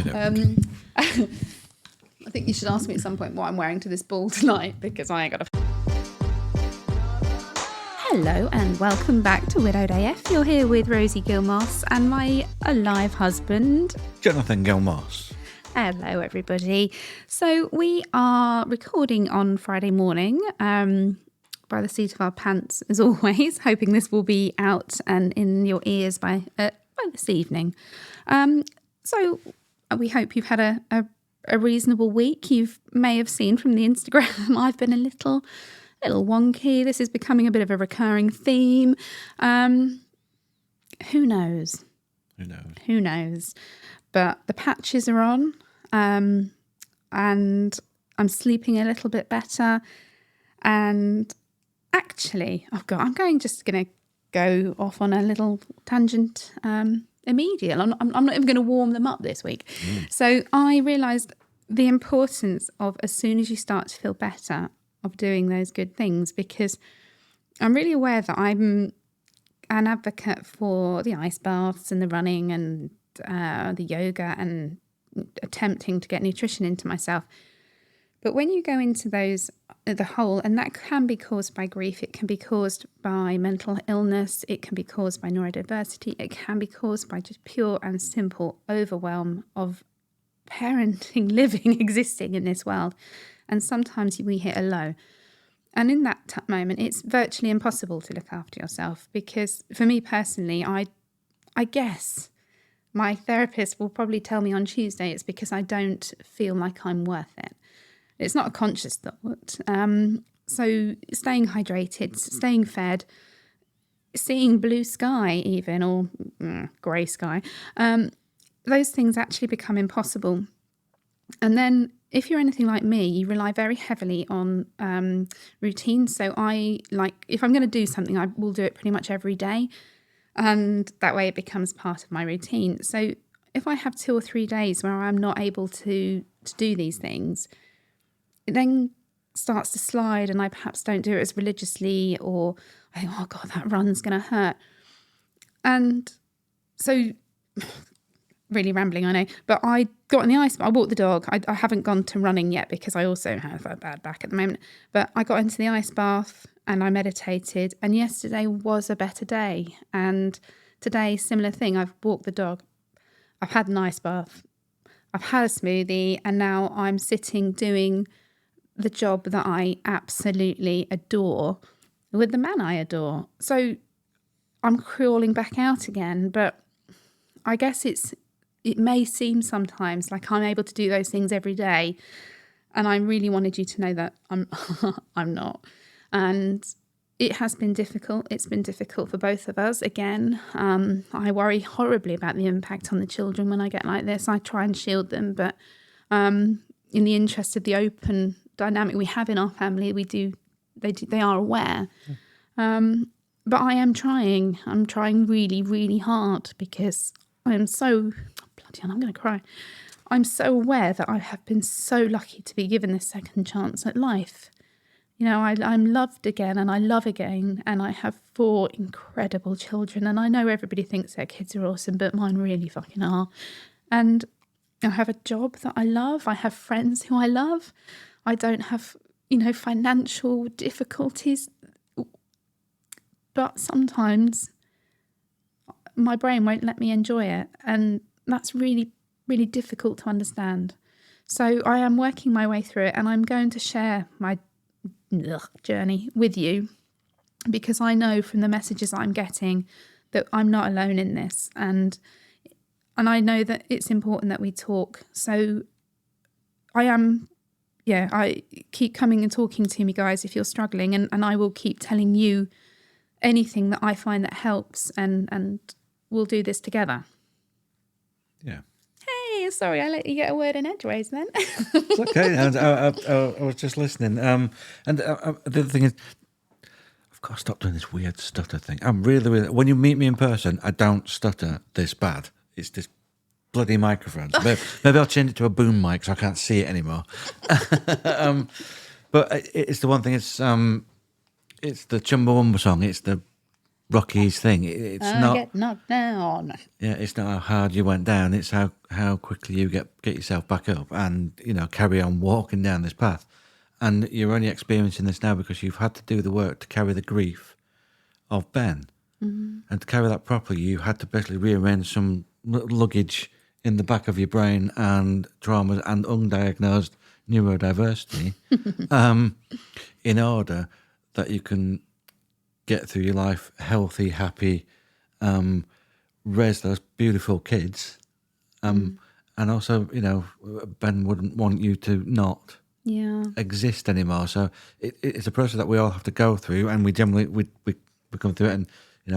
you know. I think you should ask me at some point what I'm wearing to this ball tonight, because I ain't got a... Hello and welcome back to Widowed AF. You're here with Rosie Gill-Moss and my alive husband, Jonathan Gill-Moss. Hello, everybody. So we are recording on Friday morning by the seat of our pants, as always, hoping this will be out and in your ears by this evening. So we hope you've had a reasonable week. You may have seen from the Instagram I've been a little wonky. This is becoming a bit of a recurring theme. Who knows? Who knows? But the patches are on, and I'm sleeping a little bit better. And actually, I'm going to go off on a little tangent immediately. I'm not even going to warm them up this week. So I realised the importance of, as soon as you start to feel better, of doing those good things, because I'm really aware that I'm an advocate for the ice baths and the running and the yoga and attempting to get nutrition into myself. But when you go into those, the whole, and that can be caused by grief, it can be caused by mental illness, it can be caused by neurodiversity, it can be caused by just pure and simple overwhelm of parenting, living, existing in this world. And sometimes we hit a low. And in that moment, it's virtually impossible to look after yourself, because for me personally, I guess my therapist will probably tell me on Tuesday it's because I don't feel like I'm worth it. It's not a conscious thought. So staying hydrated, staying fed, seeing blue sky even, or grey sky, those things actually become impossible. And then if you're anything like me, you rely very heavily on routine. So if I'm going to do something, I will do it pretty much every day. And that way it becomes part of my routine. So if I have 2 or 3 days where I'm not able to do these things, it then starts to slide, and I perhaps don't do it as religiously, or I think, oh God, that run's going to hurt. And so, really rambling, I know, but I got in the ice, I walked the dog. I haven't gone to running yet because I also have a bad back at the moment, but I got into the ice bath and I meditated, and yesterday was a better day. And today, similar thing, I've walked the dog, I've had an ice bath, I've had a smoothie, and now I'm sitting doing the job that I absolutely adore with the man I adore. So I'm crawling back out again, but I guess it may seem sometimes like I'm able to do those things every day, and I really wanted you to know that I'm not. And it has been difficult. It's been difficult for both of us. Again, I worry horribly about the impact on the children when I get like this. I try and shield them, but in the interest of the open dynamic we have in our family, they are aware. But I am trying. I'm trying really, really hard, because I am so bloody hell, I'm going to cry. I'm so aware that I have been so lucky to be given this second chance at life. You know, I'm loved again, and I love again, and I have 4 incredible children, and I know everybody thinks their kids are awesome, but mine really fucking are. And I have a job that I love. I have friends who I love. I don't have, financial difficulties. But sometimes my brain won't let me enjoy it. And that's really, really difficult to understand. So I am working my way through it, and I'm going to share my journey with you, because I know from the messages I'm getting that I'm not alone in this. And I know that it's important that we talk. So I keep coming and talking to me, guys, if you're struggling, and I will keep telling you anything that I find that helps, and we'll do this together. Yeah. Hey, sorry, I let you get a word in edgeways then. It's okay. I was just listening. And the other thing is, I've got to stop doing this weird stutter thing. I'm really, when you meet me in person, I don't stutter this bad. It's this bloody microphone. So maybe I'll change it to a boom mic so I can't see it anymore. But it's the one thing. It's the Chumbawamba song. It's the Rocky's thing. It's not. Get knocked down. Yeah, it's not how hard you went down. It's how quickly you get yourself back up and carry on walking down this path. And you're only experiencing this now because you've had to do the work to carry the grief of Ben, and to carry that properly, you had to basically rearrange some luggage in the back of your brain and traumas and undiagnosed neurodiversity, in order that you can get through your life healthy, happy, raise those beautiful kids, and also, Ben wouldn't want you to not exist anymore. So it's a process that we all have to go through, and we generally we come through it. And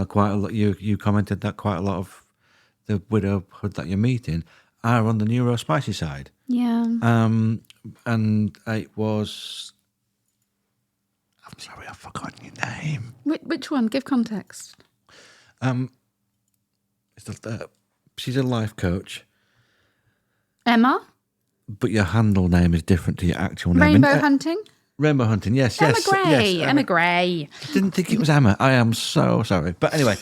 quite a lot. You commented that quite a lot of the widowhood that you're meeting are on the neurospicy side. Yeah. And it was. I'm sorry, I've forgotten your name. Which one? Give context. She's a life coach. Emma? But your handle name is different to your actual name. Rainbow hunting? Rainbow hunting, yes. Emma Gray. Yes, Emma Gray. I didn't think it was Emma. I am so sorry. But anyway,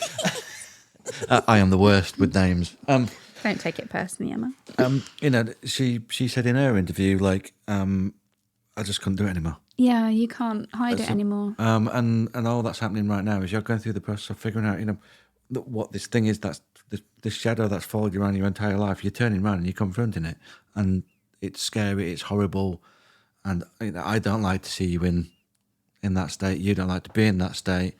I am the worst with names. Don't take it personally, Emma. She said in her interview, I just couldn't do it anymore. Yeah, you can't hide it anymore. And all that's happening right now is you're going through the process of figuring out, what this thing is, that's this shadow that's followed you around your entire life. You're turning around and you're confronting it, and it's scary, it's horrible, and I don't like to see you in that state. You don't like to be in that state.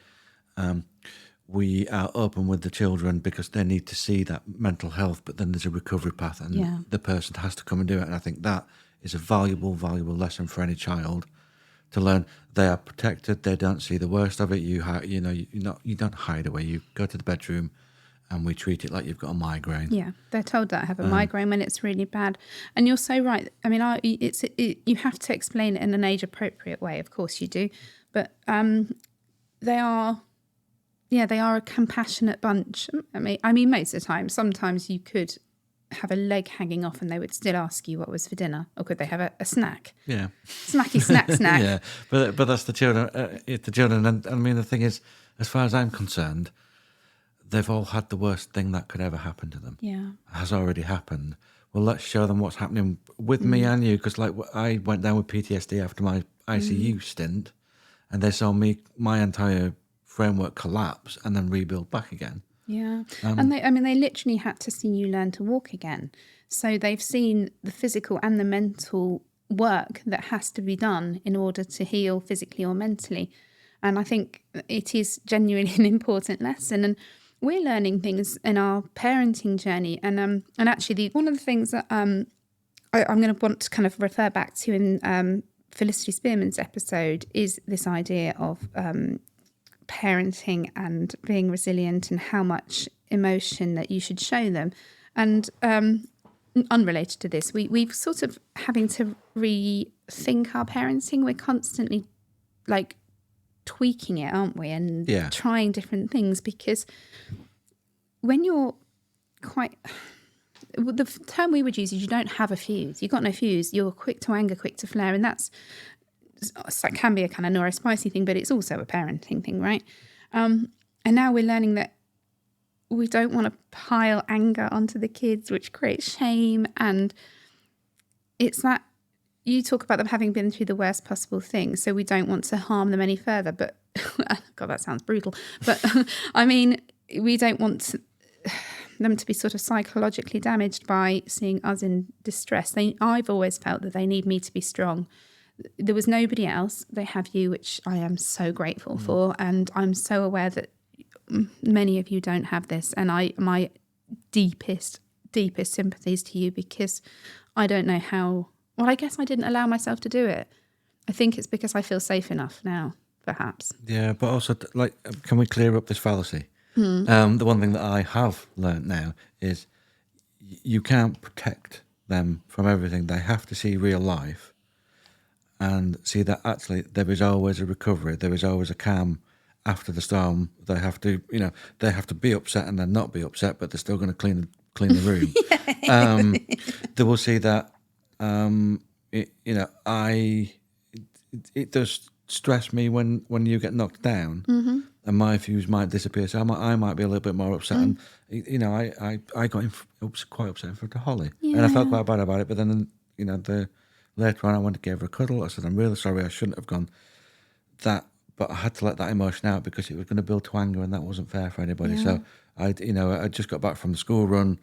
We are open with the children because they need to see that mental health, but then there's a recovery path, and the person has to come and do it. And I think that is a valuable lesson for any child to learn. They are protected. They don't see the worst of it. You don't hide away. You go to the bedroom, and we treat it like you've got a migraine. Yeah, they're told that I have a migraine when it's really bad. And you're so right. I mean, you have to explain it in an age-appropriate way. Of course you do. But they are a compassionate bunch. I mean, most of the time. Sometimes you could have a leg hanging off and they would still ask you what was for dinner, or could they have a snack? Yeah, snacky snack. Yeah, but that's the children. The children, and I mean, the thing is, as far as I'm concerned, they've all had the worst thing that could ever happen to them. Yeah, has already happened. Well, let's show them what's happening with me and you, because I went down with PTSD after my ICU stint, and they saw my entire framework collapse and then rebuild back again. Yeah. And they literally had to see you learn to walk again. So they've seen the physical and the mental work that has to be done in order to heal physically or mentally. And I think it is genuinely an important lesson. And we're learning things in our parenting journey. And actually, one of the things that I'm going to want to kind of refer back to in Felicity Spearman's episode is this idea of parenting and being resilient, and how much emotion that you should show them. And unrelated to this, we've sort of having to rethink our parenting. We're constantly tweaking it, aren't we? And trying different things, because when you're the term we would use is you don't have a fuse. You've got no fuse. You're quick to anger, quick to flare, and that can be a kind of neurospicy thing, but it's also a parenting thing, right? And now we're learning that we don't want to pile anger onto the kids, which creates shame. And it's that you talk about them having been through the worst possible thing, so we don't want to harm them any further. But God, that sounds brutal. But I mean, we don't want them to be sort of psychologically damaged by seeing us in distress. I've always felt that they need me to be strong. There was nobody else. They have you, which I am so grateful for. And I'm so aware that many of you don't have this. And my deepest sympathies to you, because I don't know how. Well, I guess I didn't allow myself to do it. I think it's because I feel safe enough now, perhaps. Yeah, but also, can we clear up this fallacy? The one thing that I have learnt now is you can't protect them from everything. They have to see real life and see that actually there is always a recovery. There is always a calm after the storm. They have to, they have to be upset and then not be upset, but they're still going to clean the room. They will see that, it does stress me when you get knocked down, and my views might disappear. So I might be a little bit more upset. And I got quite upset in front of Holly, and I felt quite bad about it. But then later on, I went to give her a cuddle. I said, "I'm really sorry. I shouldn't have gone that." But I had to let that emotion out because it was going to build to anger, and that wasn't fair for anybody. Yeah. So I just got back from the school run.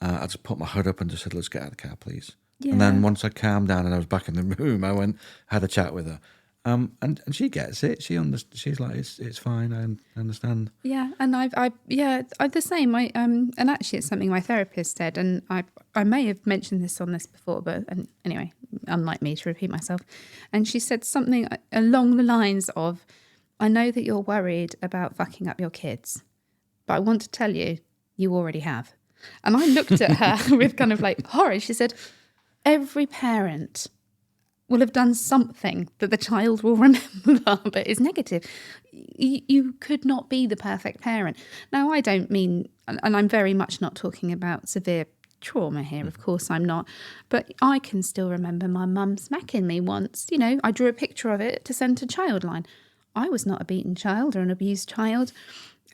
I just put my hood up and just said, "Let's get out of the car, please." Yeah. And then once I calmed down and I was back in the room, I had a chat with her. And she gets it. She's like, it's fine. I understand. Yeah, and I'm the same. And actually, it's something my therapist said, and I may have mentioned this on this before, but anyway, unlike me to repeat myself. And she said something along the lines of, "I know that you're worried about fucking up your kids, but I want to tell you, you already have." And I looked at her with kind of like horror. She said, "Every parent will have done something that the child will remember but is negative. You could not be the perfect parent." Now, I don't mean, and I'm very much not talking about severe trauma here, of course I'm not, but I can still remember my mum smacking me once. I drew a picture of it to send to Childline. I was not a beaten child or an abused child,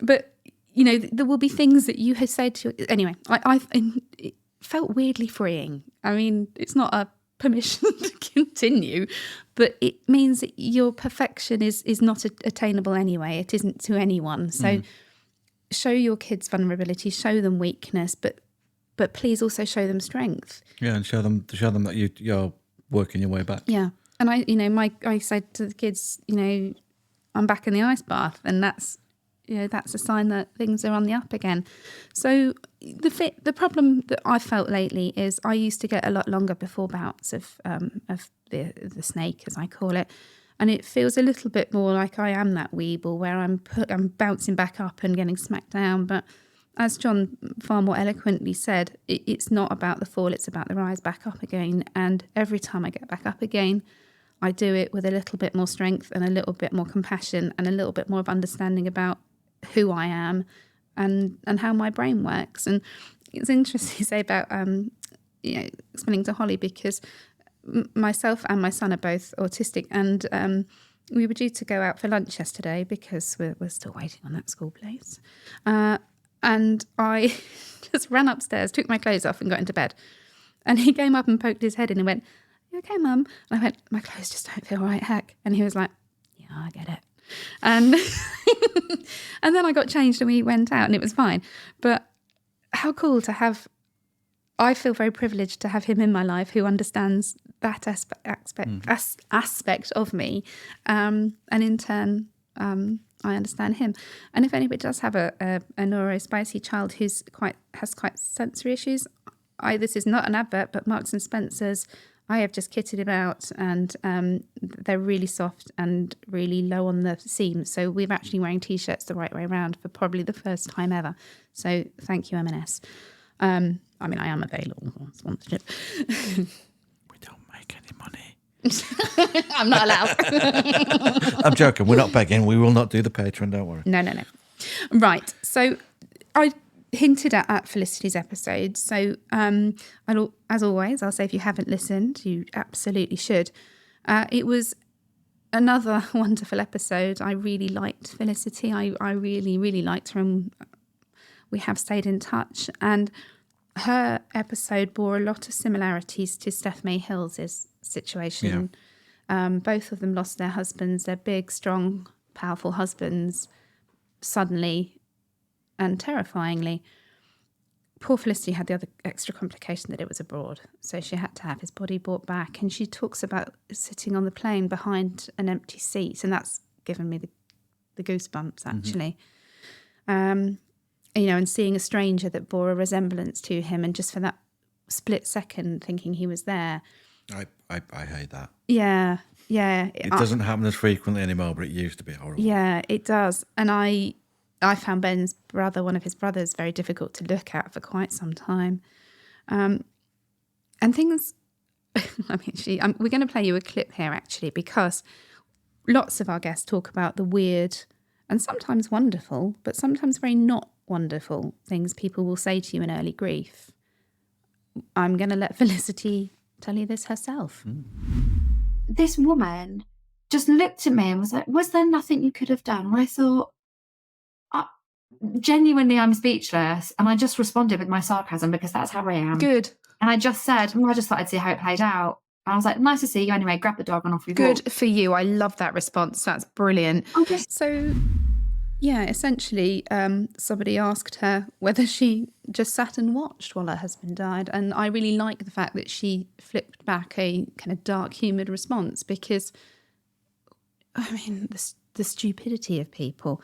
but there will be things that you have said to... Anyway, it felt weirdly freeing. I mean, it's not a permission to continue, but it means that your perfection is not attainable anyway. It isn't to anyone. So show your kids vulnerability, show them weakness, but please also show them strength. Yeah, and show them that you're working your way back. Yeah, and I said to the kids, I'm back in the ice bath, and that's a sign that things are on the up again. So the problem that I felt lately is I used to get a lot longer before bouts of the snake, as I call it, and it feels a little bit more like I am that weeble where I'm bouncing back up and getting smacked down. But as John far more eloquently said, it's not about the fall, it's about the rise back up again. And every time I get back up again, I do it with a little bit more strength and a little bit more compassion and a little bit more of understanding about who I am and how my brain works. And it's interesting to say about explaining to Holly, because myself and my son are both autistic, and we were due to go out for lunch yesterday because we're still waiting on that school place, and I just ran upstairs, took my clothes off and got into bed, and he came up and poked his head in and went, "You okay, Mum?" And I went, "My clothes just don't feel right, heck." And he was like, "Yeah, I get it." And and then I got changed and we went out and it was fine. But how cool to have... I feel very privileged to have him in my life who understands that aspect of me, and in turn I understand him. And if anybody does have a neurospicy child who's has quite sensory issues, this is not an advert, but Marks and Spencer's, I have just kitted him out, and they're really soft and really low on the seam. So we're actually wearing T-shirts the right way around for probably the first time ever. So thank you, M&S. I mean, I am available for sponsorship. We don't make any money. I'm not allowed. I'm joking. We're not begging. We will not do the Patreon. Don't worry. No. Right. So I hinted at Felicity's episode. So as always, I'll say if you haven't listened, you absolutely should. It was another wonderful episode. I really liked Felicity. I really, really liked her, and we have stayed in touch. And her episode bore a lot of similarities to Steph May Hill's situation. Yeah. Both of them lost their husbands, their big, strong, powerful husbands, suddenly and terrifyingly. Poor Felicity had the other extra complication that it was abroad, so she had to have his body brought back. And she talks about sitting on the plane behind an empty seat, and that's given me the goosebumps, actually. Mm-hmm. And seeing a stranger that bore a resemblance to him, and just for that split second thinking he was there. I hate that. Yeah. It doesn't happen as frequently anymore, but it used to be horrible. Yeah, it does. And I found Ben's brother, one of his brothers, very difficult to look at for quite some time. And things... I mean, we're going to play you a clip here, actually, because lots of our guests talk about the weird and sometimes wonderful, but sometimes very not wonderful things people will say to you in early grief. I'm going to let Felicity tell you this herself. This woman just looked at me and was like, was there nothing you could have done? And I thought, genuinely, I'm speechless. And I just responded with my sarcasm because that's how I am. Good. And I just said, I just thought I'd see how it played out. And I was like, nice to see you anyway. Grab the dog and off we go. Good for you. I love that response. That's brilliant. So, yeah, essentially, somebody asked her whether she just sat and watched while her husband died. And I really like the fact that she flipped back a kind of dark, humoured response because, I mean, the stupidity of people.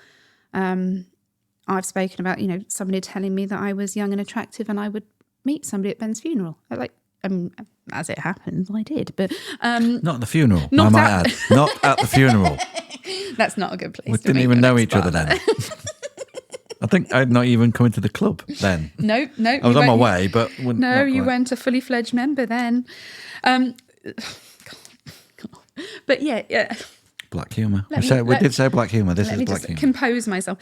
I've spoken about, somebody telling me that I was young and attractive and I would meet somebody at Ben's funeral. As it happens, I did, but not at the funeral. I might add, not at the funeral. That's not a good place. We didn't even know each other then. I think I'd not even come into the club then. No. I was on my way, but no, you weren't a fully fledged member then. But yeah. Black humour. We did say black humour. This is black humour. Compose myself.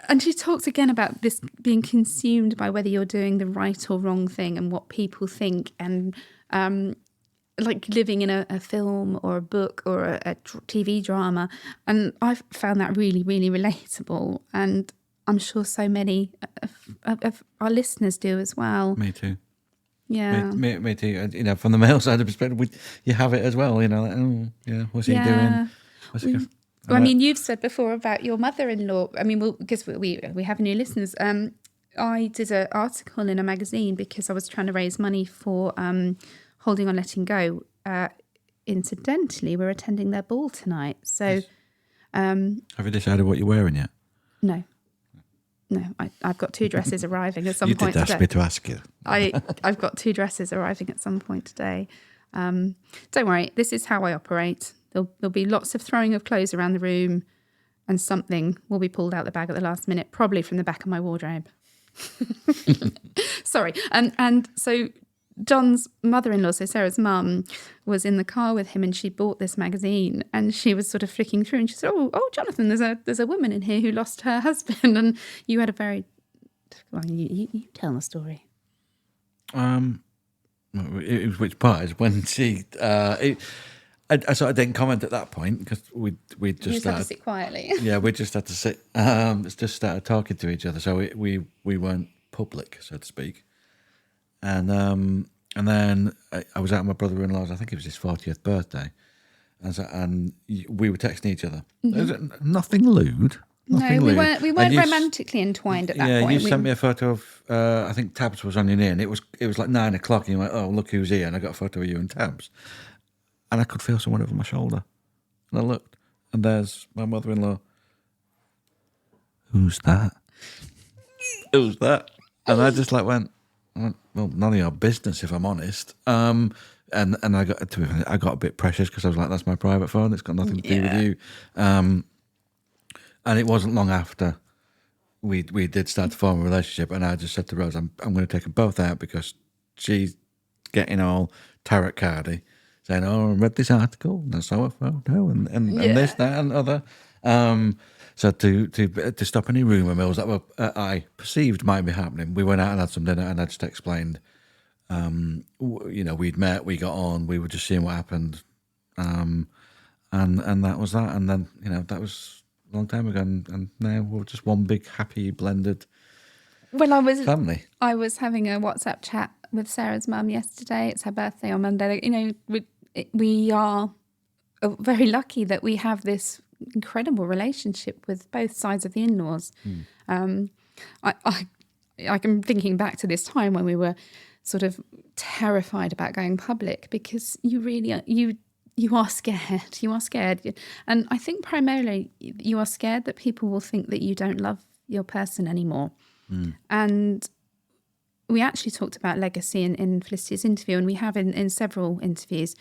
And she talks again about this being consumed by whether you're doing the right or wrong thing and what people think, and like living in a film or a book or a TV drama. And I've found that really, really relatable. And I'm sure so many of our listeners do as well. Me too. Yeah. Me too. From the male side of the perspective, you have it as well. What's he doing? What's he Well, I mean, you've said before about your mother-in-law. I mean, because we have new listeners. I did an article in a magazine because I was trying to raise money for Holding on Letting Go. Incidentally, we're attending their ball tonight. So, have you decided what you're wearing yet? No. I've got 2 dresses arriving at some point today. You did ask me to ask you. I've got 2 dresses arriving at some point today. Don't worry, this is how I operate. There'll be lots of throwing of clothes around the room, and something will be pulled out the bag at the last minute, probably from the back of my wardrobe. Sorry. And so John's mother-in-law, so Sarah's mum, was in the car with him, and she bought this magazine, and she was sort of flicking through, and she said, "Oh, Jonathan, there's a woman in here who lost her husband," and you had a very, well, you tell the story. It was which part is when she. I sort of didn't comment at that point because we just started to sit quietly. Yeah, we just had to sit. Just started talking to each other, so we weren't public, so to speak. And then I was out with my brother-in-law's. I think it was his 40th birthday, and we were texting each other. Mm-hmm. Nothing lewd. No, we weren't romantically entwined at that point. Yeah, you sent me a photo of. I think Tabs was on your knee, and it was like 9 o'clock, and you went, "Oh, look who's here!" And I got a photo of you and Tabs. And I could feel someone over my shoulder. And I looked, and there's my mother-in-law. Who's that? Who's that? And I just went, well, none of your business, if I'm honest. And I got a bit precious because I was like, that's my private phone. It's got nothing to do with you. And it wasn't long after we did start to form a relationship. And I just said to Rose, I'm going to take them both out because she's getting all tarot cardy. Saying, "Oh, I read this article, and I saw a photo, and this, that, and other." So to stop any rumour mills that I perceived might be happening, we went out and had some dinner, and I just explained, we'd met, we got on, we were just seeing what happened, and that was that. And then that was a long time ago, and now we're just one big happy blended family. I was having a WhatsApp chat with Sarah's mum yesterday. It's her birthday on Monday. We are very lucky that we have this incredible relationship with both sides of the in-laws. I'm thinking back to this time when we were sort of terrified about going public because you really you are scared. You are scared, and I think primarily you are scared that people will think that you don't love your person anymore. And we actually talked about legacy in Felicity's interview, and we have in several interviews.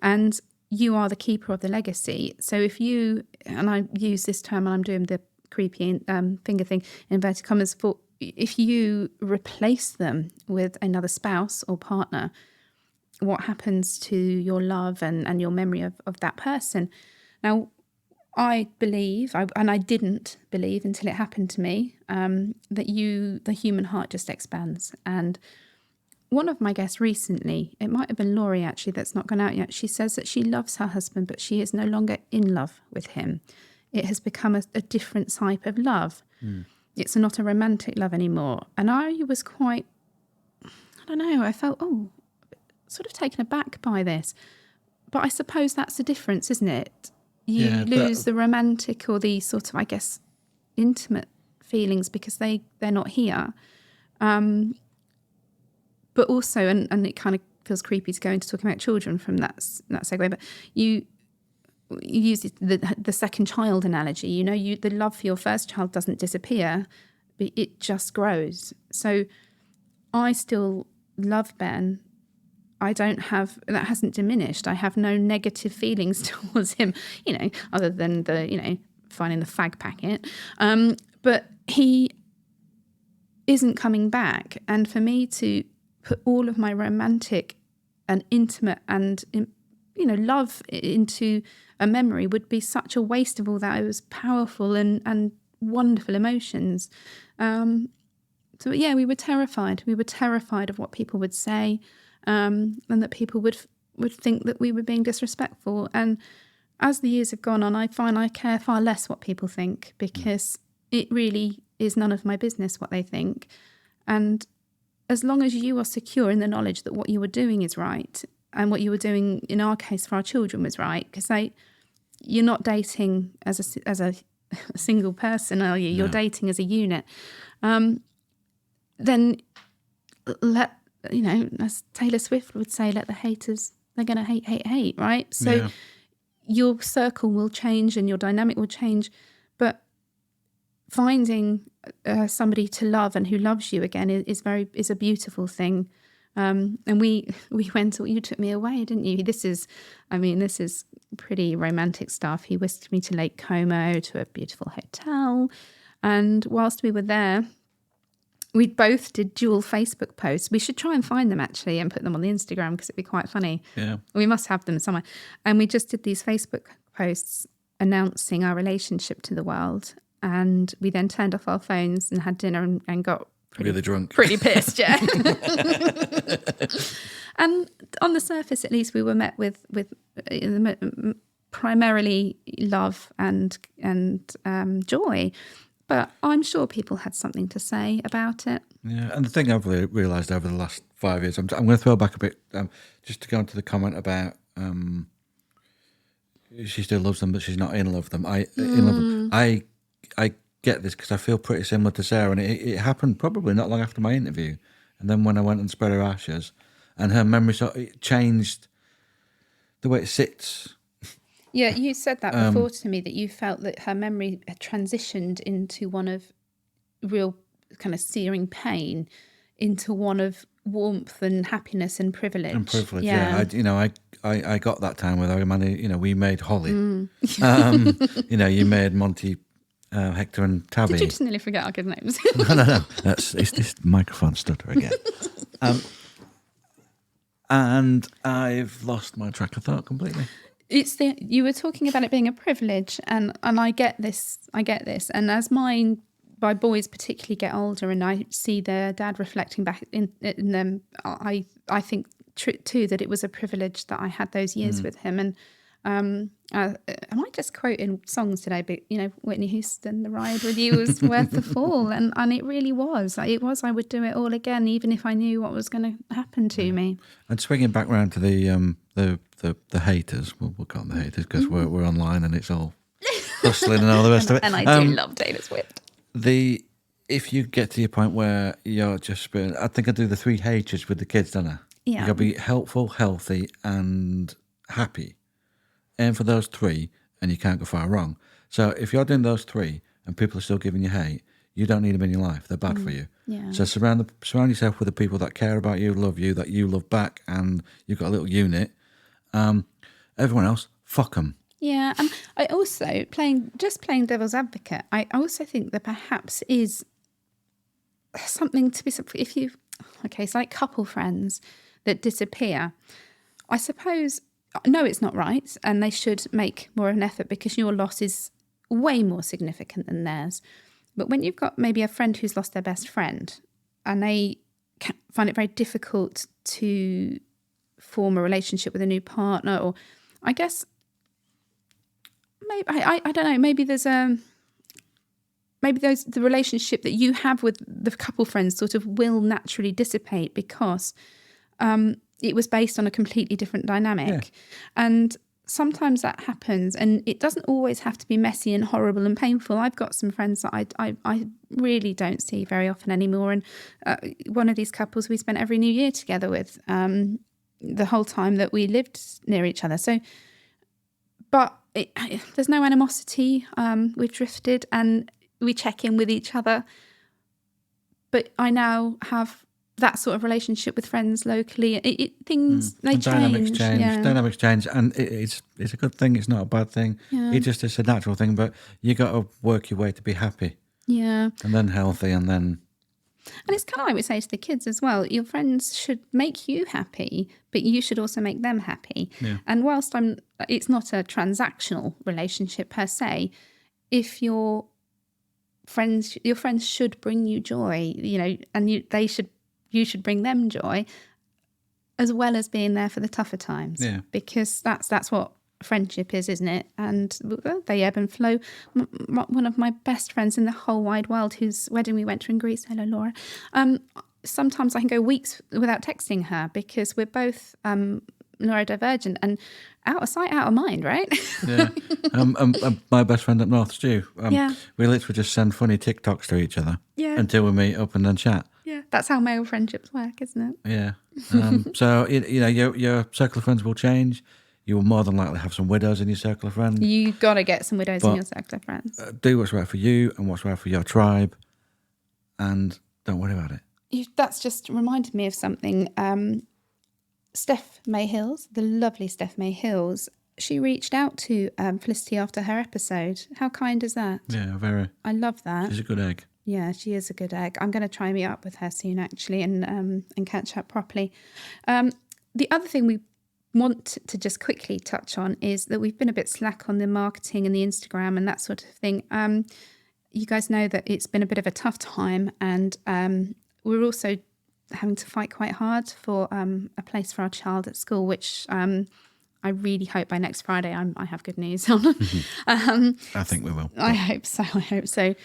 And you are the keeper of the legacy. So if you, and I use this term, and I'm doing the creepy finger thing, inverted commas, for if you replace them with another spouse or partner, what happens to your love and your memory of that person? Now, I believe, and I didn't believe until it happened to me, that the human heart just expands. And one of my guests recently, it might have been Laurie actually, that's not gone out yet. She says that she loves her husband, but she is no longer in love with him. It has become a different type of love. It's not a romantic love anymore. And I was quite, I don't know, I felt, sort of taken aback by this. But I suppose that's the difference, isn't it? You lose the romantic or the sort of, I guess, intimate feelings because they're not here. But also, and it kind of feels creepy to go into talking about children from that segue, but you use the second child analogy. You know, the love for your first child doesn't disappear, but it just grows. So I still love Ben. That hasn't diminished. I have no negative feelings towards him, other than finding the fag packet. But he isn't coming back. And for me to put all of my romantic and intimate and, love into a memory would be such a waste of all that. It was powerful and wonderful emotions. So yeah, we were terrified. We were terrified of what people would say. And that people would think that we were being disrespectful. And as the years have gone on, I find I care far less what people think, because it really is none of my business what they think. And as long as you are secure in the knowledge that what you were doing is right, and what you were doing in our case for our children was right, because you're not dating as a single person, are you? You're dating as a unit. Then as Taylor Swift would say, let the haters, they're going to hate, right? So your circle will change and your dynamic will change. But finding somebody to love and who loves you again is a beautiful thing. And we went, you took me away, didn't you? This is pretty romantic stuff. He whisked me to Lake Como, to a beautiful hotel. And whilst we were there, we both did dual Facebook posts. We should try and find them actually and put them on the Instagram, because it'd be quite funny. Yeah. We must have them somewhere. And we just did these Facebook posts announcing our relationship to the world. And we then turned off our phones and had dinner and got really drunk. Pretty pissed, yeah. And on the surface, at least, we were met with primarily love and joy. But I'm sure people had something to say about it. Yeah, and the thing I've really realised over the last 5 years, I'm going to throw back a bit, just to go into the comment about she still loves them, but she's not in love with them. I get this because I feel pretty similar to Sarah, and it happened probably not long after my interview. And then when I went and spread her ashes, and her memory it changed the way it sits. Yeah, you said that before to me, that you felt that her memory had transitioned into one of real kind of searing pain into one of warmth and happiness and privilege. And privilege, yeah. I got that time with her. We made Holly. You made Monty, Hector and Tabby. Did you just nearly forget our good names? No. It's this microphone stutter again. And I've lost my track of thought completely. You were talking about it being a privilege, and I get this. And as my boys particularly get older, and I see their dad reflecting back in them, I think too that it was a privilege that I had those years with him. And I might just quote in songs today, but Whitney Houston, "The ride with you was worth the fall," and it really was. I would do it all again, even if I knew what was going to happen to me. And swinging back round to the haters, we'll call them the haters because we're online and it's all hustling and all the rest of it. And I do love Taylor Swift. If you get to your point where you're just spitting, I think I do the 3 H's with the kids, don't I? Yeah. You got to be helpful, healthy, and happy. And for those 3, and you can't go far wrong. So if you're doing those 3 and people are still giving you hate, you don't need them in your life. They're bad for you. Yeah. So surround yourself with the people that care about you, love you, that you love back, and you've got a little unit. Everyone else, fuck them. Yeah, and I also, playing devil's advocate, I also think that perhaps is something to be, it's like couple friends that disappear. I suppose, no, it's not right, and they should make more of an effort because your loss is way more significant than theirs. But when you've got maybe a friend who's lost their best friend, and they find it very difficult to form a relationship with a new partner, or I guess maybe I don't know, maybe the relationship that you have with the couple friends sort of will naturally dissipate because it was based on a completely different dynamic. And sometimes that happens, and it doesn't always have to be messy and horrible and painful. I've got some friends that I really don't see very often anymore, and one of these couples we spent every New Year together with the whole time that we lived near each other. So, but there's no animosity. We've drifted and we check in with each other. But I now have that sort of relationship with friends locally. Things they change. Dynamics change, and it's a good thing. It's not a bad thing. It's a natural thing. But you got to work your way to be happy. Yeah, and then healthy, and then. And it's kind of like we say to the kids as well. Your friends should make you happy, but you should also make them happy. Yeah. And whilst it's not a transactional relationship per se, if your friends should bring you joy, and you should bring them joy, as well as being there for the tougher times. Yeah. Because that's what friendship is, isn't it? And they ebb and flow. One of my best friends in the whole wide world, whose wedding we went to in Greece, hello Laura, sometimes I can go weeks without texting her because we're both neurodivergent and out of sight, out of mind, right? Yeah. My best friend up north, Stu, we literally just send funny TikToks to each other until we meet up and then chat. Yeah, that's how male friendships work, isn't it? Yeah. So your circle of friends will change. You will more than likely have some widows in your circle of friends. You got to get some widows in your circle of friends. Do what's right for you and what's right for your tribe, and don't worry about it. That's just reminded me of something. Steph May Hills, the lovely Steph May Hills, she reached out to Felicity after her episode. How kind is that? Yeah, very. I love that. She's a good egg. Yeah, she is a good egg. I'm going to try and meet up with her soon, actually, and catch up properly. The other thing we want to just quickly touch on is that we've been a bit slack on the marketing and the Instagram and that sort of thing. You guys know that it's been a bit of a tough time, and we're also having to fight quite hard for a place for our child at school, which I really hope by next Friday I have good news on. I think we will. I hope so.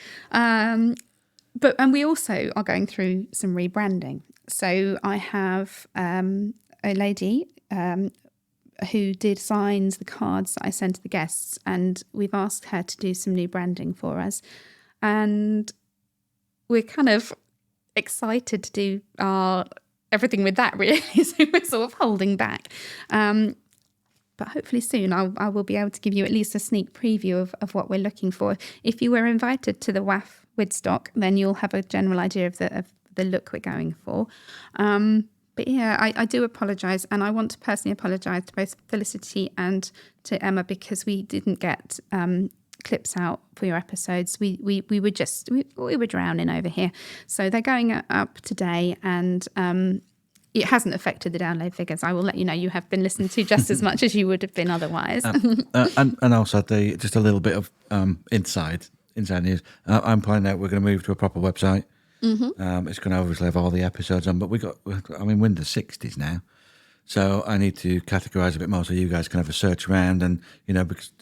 But we also are going through some rebranding. So I have a lady who designs the cards that I send to the guests, and we've asked her to do some new branding for us. And we're kind of excited to do everything with that, really. So we're sort of holding back. But hopefully soon I will be able to give you at least a sneak preview of what we're looking for. If you were invited to the WAF Woodstock, then you'll have a general idea of the look we're going for. But yeah, I do apologise, and I want to personally apologise to both Felicity and to Emma because we didn't get clips out for your episodes. We were drowning over here. So they're going up today, and it hasn't affected the download figures. I will let you know you have been listened to just as much as you would have been otherwise. And also just a little bit of inside news. I'm planning out we're going to move to a proper website. Mm-hmm. It's going to obviously have all the episodes on, but we're in the 60s now. So I need to categorise a bit more so you guys can have a search around, and, because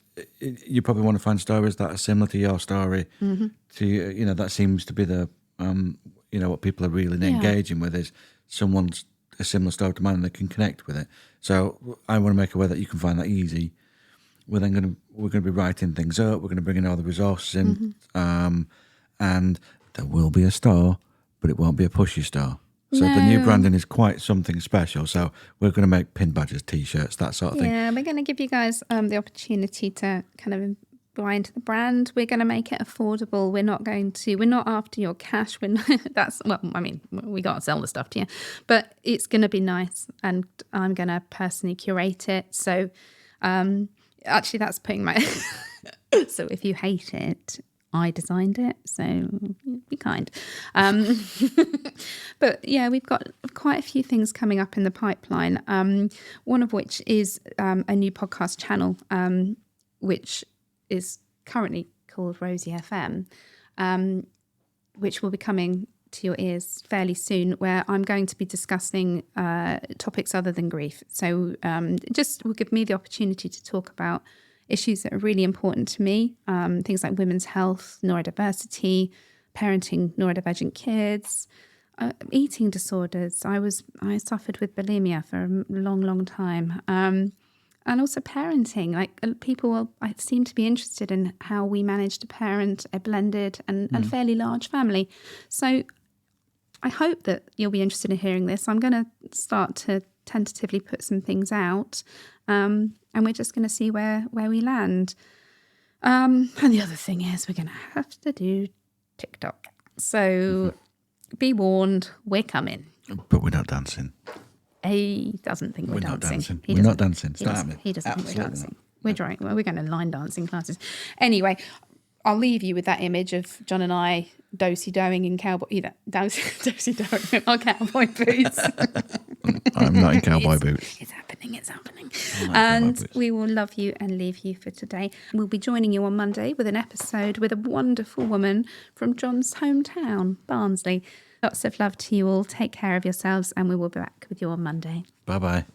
you probably want to find stories that are similar to your story. Mm-hmm. To, that seems to be the, what people are really engaging with is someone's a similar story to mine and they can connect with it. So I want to make aware that you can find that easy. We're going to be writing things up. We're going to bring in all the resources in, and there will be a store, but it won't be a pushy store. So the new branding is quite something special. So we're going to make pin badges, T-shirts, that sort of thing. Yeah, we're going to give you guys the opportunity to kind of buy into the brand. We're going to make it affordable. We're not after your cash. We got to sell the stuff to you, but it's going to be nice, and I'm going to personally curate it. So actually that's putting my... So if you hate it, I designed it, so be kind. But yeah, we've got quite a few things coming up in the pipeline, one of which is a new podcast channel, which is currently called Rosie FM, which will be coming to your ears fairly soon, where I'm going to be discussing topics other than grief. So just will give me the opportunity to talk about issues that are really important to me, things like women's health, neurodiversity, parenting neurodivergent kids, eating disorders. I suffered with bulimia for a long time. And also parenting. Like people I seem to be interested in how we manage to parent a blended and fairly large family. So I hope that you'll be interested in hearing this. I'm going to start to tentatively put some things out, and we're just going to see where we land. And the other thing is we're going to have to do TikTok. So be warned, we're coming. But we're not dancing. He doesn't think we're dancing. We're not dancing. It's not happening. He doesn't think we're dancing. Not. We're going to line dancing classes. Anyway, I'll leave you with that image of John and I do-si-doing in cowboy, do-si-doing in our cowboy boots. I'm not in cowboy boots. It's happening. And we will love you and leave you for today. We'll be joining you on Monday with an episode with a wonderful woman from John's hometown, Barnsley. Lots of love to you all. Take care of yourselves, and we will be back with you on Monday. Bye-bye.